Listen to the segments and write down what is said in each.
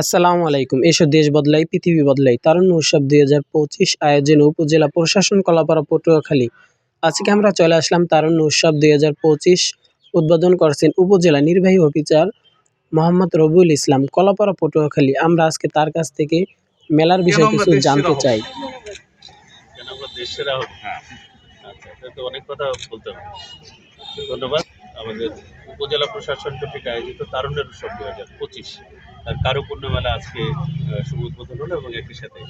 আসসালামু আলাইকুম। এসো দেশ বদলাই, পৃথিবী বদলাই। তারুণ্য উৎসব ২০২৫ আয়োজনে উপজেলা প্রশাসন কলাপাড়া পটুয়াখালী। আজকে আমরা চলে আসলাম তারুণ্য উৎসব ২০২৫ উদ্বোধন করছেন উপজেলা নির্বাহী অফিসার মোহাম্মদ রবিউল ইসলাম, কলাপাড়া পটুয়াখালী। আমরা আজকে তার কাছ থেকে মেলার বিষয়ে কিছু জানতে চাই। কেন আমরা দেশ সেরা হব? আচ্ছা, এটা তো অনেক কথা বলতে হবে। ধন্যবাদ। আমাদের উপজেলা প্রশাসন কর্তৃক আয়োজিত তারুণ্যের উৎসব ২০২৫ তার কারুপূর্ণ মেলা আজকে শুভ উদ্বোধন হলো এবং একই সাথে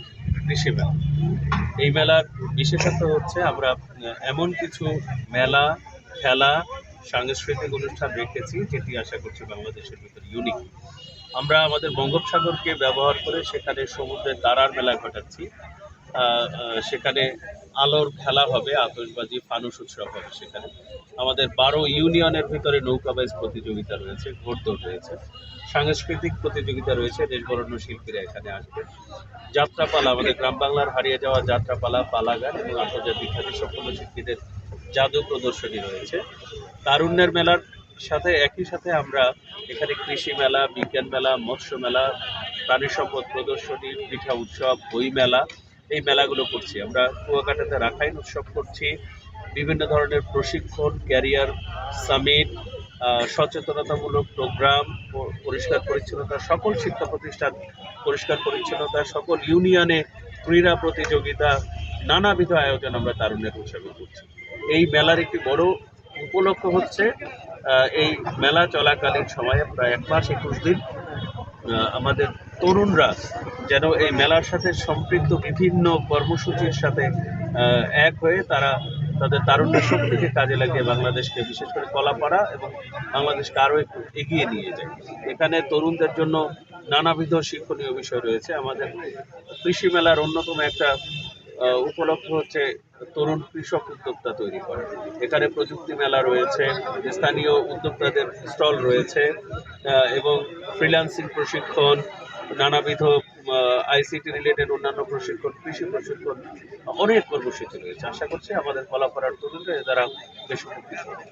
কৃষি মেলা। এই মেলার বিশেষত্ব হচ্ছে আমরা এমন কিছু মেলা, খেলা, সাংস্কৃতিক অনুষ্ঠান রেখেছি যেটি আশা করছি বাংলাদেশের ভিতরে ইউনিক। আমরা আমাদের বঙ্গোপসাগরকে ব্যবহার করে সেখানে সমুদ্রের তারার মেলা ঘটাচ্ছি। সেখানে আলোর খেলা হবে, আতশবাজি, ফানুস উৎসব হবে। সেখানে আমাদের ১২ ইউনিয়নের ভিতরে নৌকাবাইজ প্রতিযোগিতা রয়েছে, ঘোড়দৌড় রয়েছে, সাংস্কৃতিক প্রতিযোগিতা রয়েছে, দেশবরেণ্য শিল্পীরা এখানে আসবে। যাত্রাপালা, আমাদের গ্রাম বাংলার হারিয়ে যাওয়া যাত্রাপালা, পালাগান এবং আন্তর্জাতিক খ্যাতি সম্পন্ন শিল্পীদের জাদু প্রদর্শনী রয়েছে। তারুণ্যের মেলার সাথে একই সাথে আমরা এখানে কৃষি মেলা, বিজ্ঞান মেলা, মৎস্য মেলা, প্রাণী সম্পদ প্রদর্শনী, পিঠা উৎসব, বই মেলা, এই মেলাগুলো করছি। আমরা কুয়াকাটাতে রাখাইন উৎসব করছি, বিভিন্ন ধরনের প্রশিক্ষণ, ক্যারিয়ার সামিট, সচেতনতামূলক প্রোগ্রাম, পরিষ্কার পরিচ্ছন্নতা, সকল শিক্ষা প্রতিষ্ঠান পরিষ্কার পরিচ্ছন্নতা, সকল ইউনিয়নে ক্রীড়া প্রতিযোগিতা, নানাবিধ আয়োজন আমরা তারুণ্যের উৎসবে করছি। এই মেলার একটি বড় উপলক্ষ হচ্ছে এই মেলা চলাকালীন সময়ে প্রায় ১ মাস ২১ দিন আমাদের তরুণরা যেন এই মেলার সাথে সম্পৃক্ত বিভিন্ন কর্মসূচির সাথে এক হয়ে তারা তাদের তারুণ্য শক্তিকে কাজে লাগিয়ে বাংলাদেশকে, বিশেষ করে কলাপাড়া এবং বাংলাদেশকে আরও একটু এগিয়ে নিয়ে যায়। এখানে তরুণদের জন্য নানাবিধ শিক্ষণীয় বিষয় রয়েছে। আমাদের কৃষি মেলার অন্যতম একটা উপলক্ষ হচ্ছে তরুণ কৃষক উদ্যোক্তা তৈরি করা। এখানে প্রযুক্তি মেলা রয়েছে, স্থানীয় উদ্যোক্তাদের স্টল রয়েছে এবং ফ্রিল্যান্সিং প্রশিক্ষণ, নানাবিধ আইসিটি রিলেটেড অন্যান্য প্রশিক্ষণ, কৃষি প্রশিক্ষণ, অনেক কর্মসূচি রয়েছে। আশা করছি আমাদের কলাপাড়ার তরুণরা এ দ্বারা বেশ উপকৃত হবে।